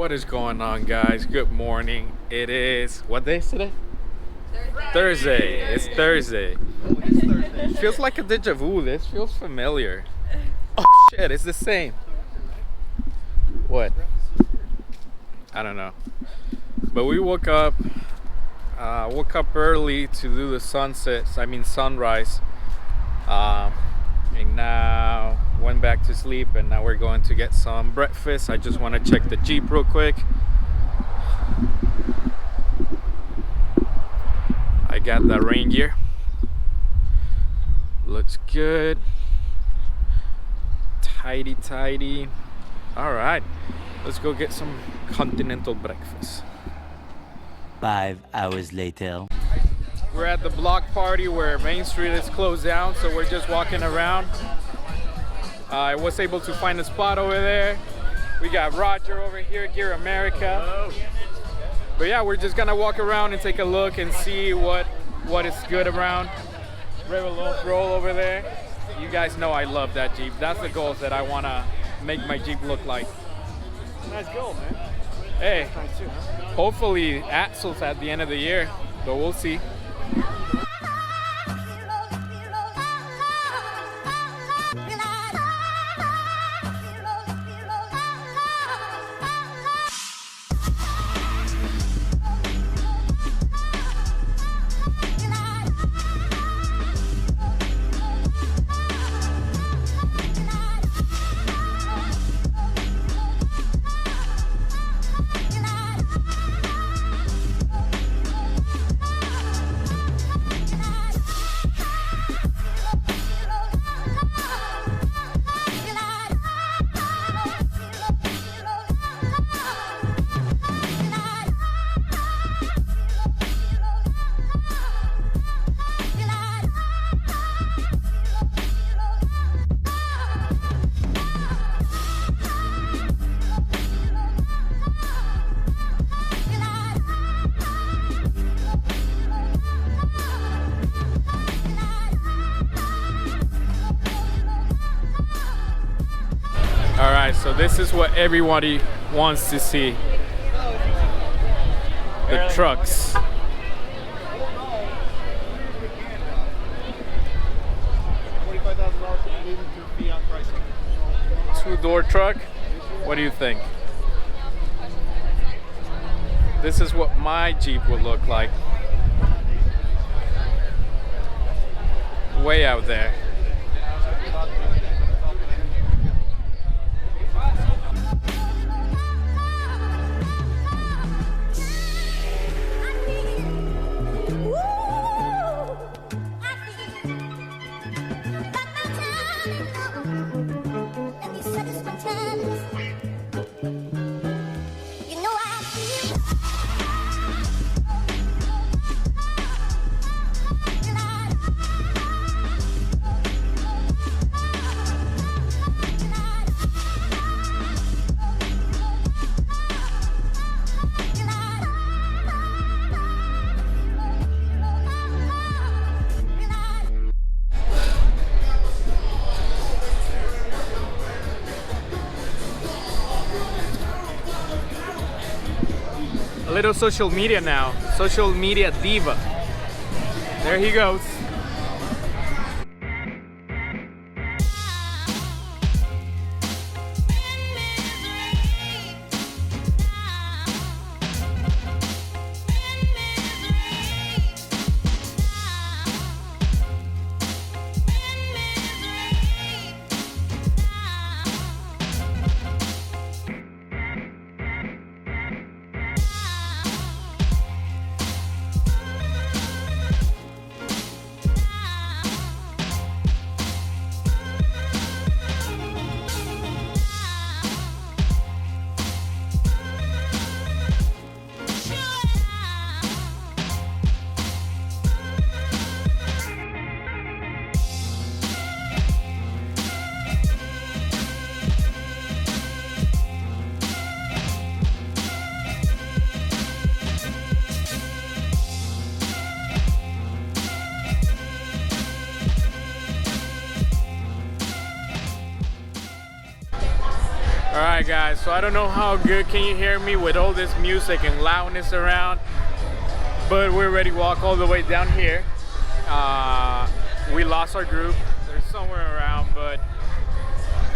What is going on, guys? Good morning. It is, what day is today? Thursday. It's Thursday. It feels like a deja vu. This feels familiar. Oh shit, it's the same. What? I don't know. But we woke up early to do the sunrise. And now went back to sleep, and now we're going to get some breakfast. I just want to check the Jeep real quick. I got the rain gear. Looks good. Tidy. All right, let's go get some continental breakfast. 5 hours later. We're at the block party where Main Street is closed down, so we're just walking around. I was able to find a spot over there. We got Roger over here, Gear America. But yeah, we're just gonna walk around and take a look and see what is good around. Revolve roll over there. You guys know I love that Jeep. That's the goals that I wanna make my Jeep look like. Nice goal, man. Hey, Nice too, huh? hopefully axles at the end of the year, but we'll see. All right, so this is what everybody wants to see. The trucks. $45,000 leading to Fiat pricing. Two-door truck. What do you think? This is what my Jeep would look like. Way out there. A little social media now. Social media diva. There he goes. All right, guys, so I don't know how good can you hear me with all this music and loudness around, but we're ready to walk all the way down here. We lost our group. They're somewhere around, but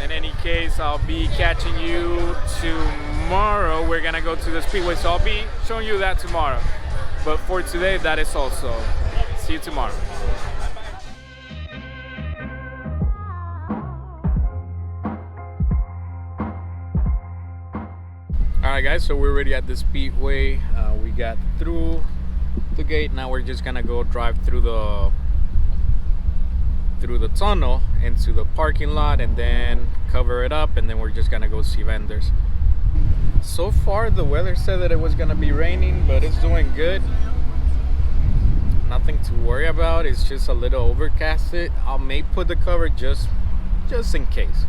in any case, I'll be catching you tomorrow. We're gonna go to the speedway, so I'll be showing you that tomorrow. But for today, that is also. See you tomorrow. Alright guys, so we're already at the speedway. We got through the gate. Now we're just gonna go drive through the tunnel into the parking lot and then cover it up, and then we're just gonna go see vendors. So far the weather said that it was gonna be raining, but it's doing good. Nothing to worry about. It's just a little overcasted. I may put the cover just in case.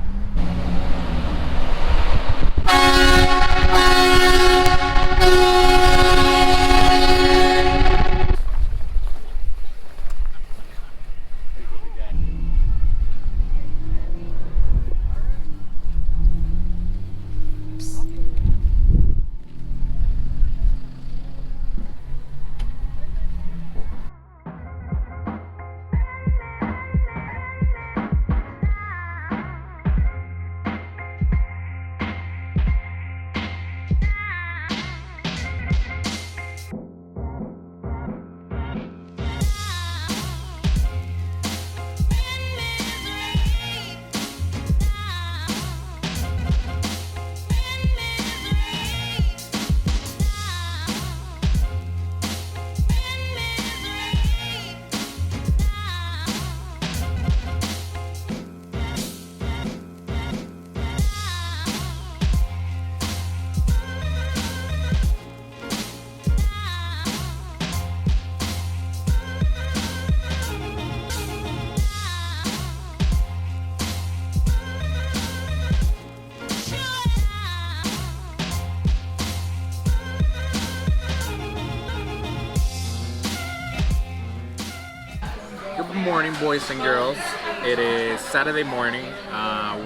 Good morning, boys and girls. It is Saturday morning.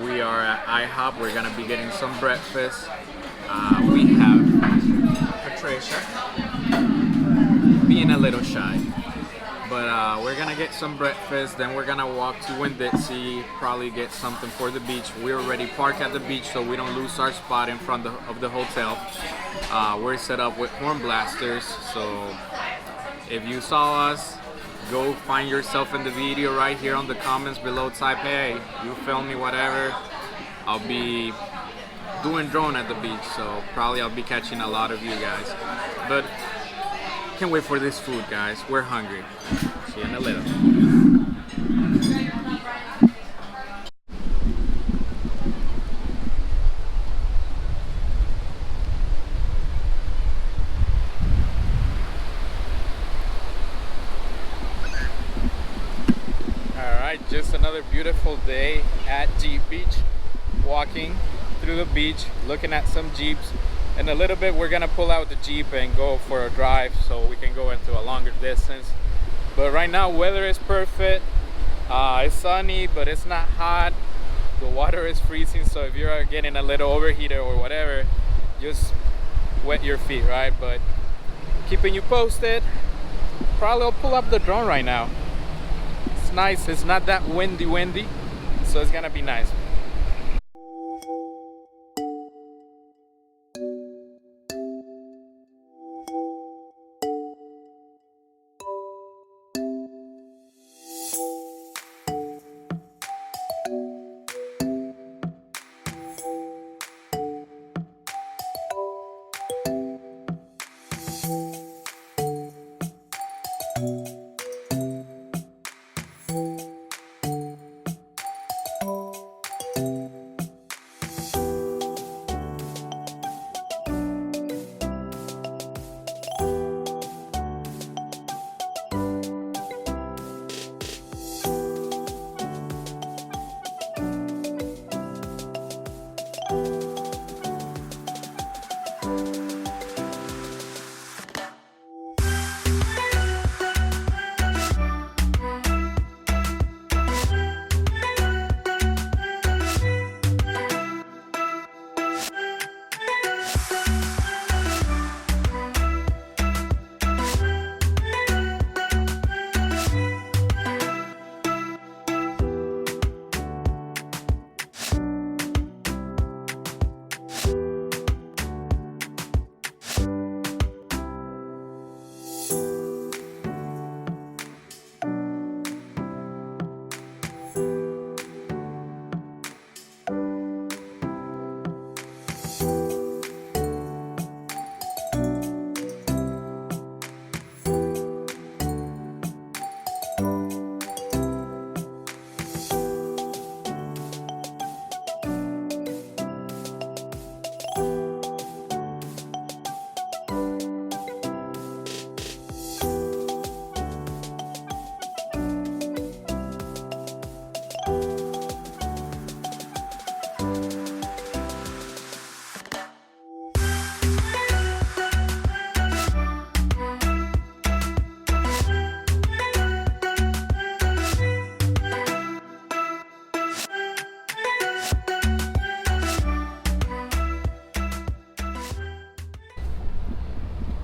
We are at IHOP. We're gonna be getting some breakfast. We have Patricia being a little shy, but we're gonna get some breakfast. Then we're gonna walk to Winn-Dixie, probably get something for the beach. We're already parked at the beach, so we don't lose our spot in front of the hotel. We're set up with HornBlasters, so if you saw us, go find yourself in the video right here on the comments below. Type, hey, you film me, whatever. I'll be doing drone at the beach, so probably I'll be catching a lot of you guys. But can't wait for this food, guys. We're hungry. See you in a little. Just another beautiful day at Jeep Beach, walking through the beach, looking at some Jeeps. In a little bit we're gonna pull out the Jeep and go for a drive so we can go into a longer distance. But right now weather is perfect. It's sunny, but it's not hot. The water is freezing, so if you're getting a little overheated or whatever, just wet your feet, right? But keeping you posted. Probably I'll pull up the drone right now. Nice, it's not that windy, so it's gonna be nice.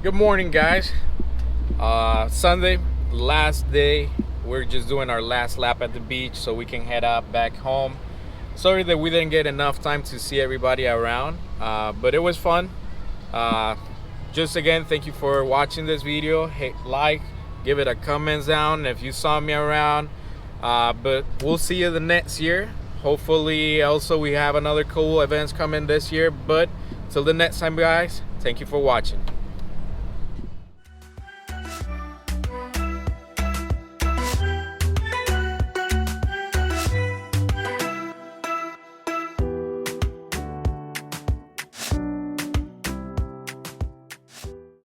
Good morning, guys. Sunday, last day. We're just doing our last lap at the beach so we can head up back home. Sorry that we didn't get enough time to see everybody around, but it was fun. Just again, thank you for watching this video. Hey, like, give it a comments down if you saw me around. But we'll see you the next year. Hopefully also we have another cool events coming this year. But till the next time, guys, thank you for watching.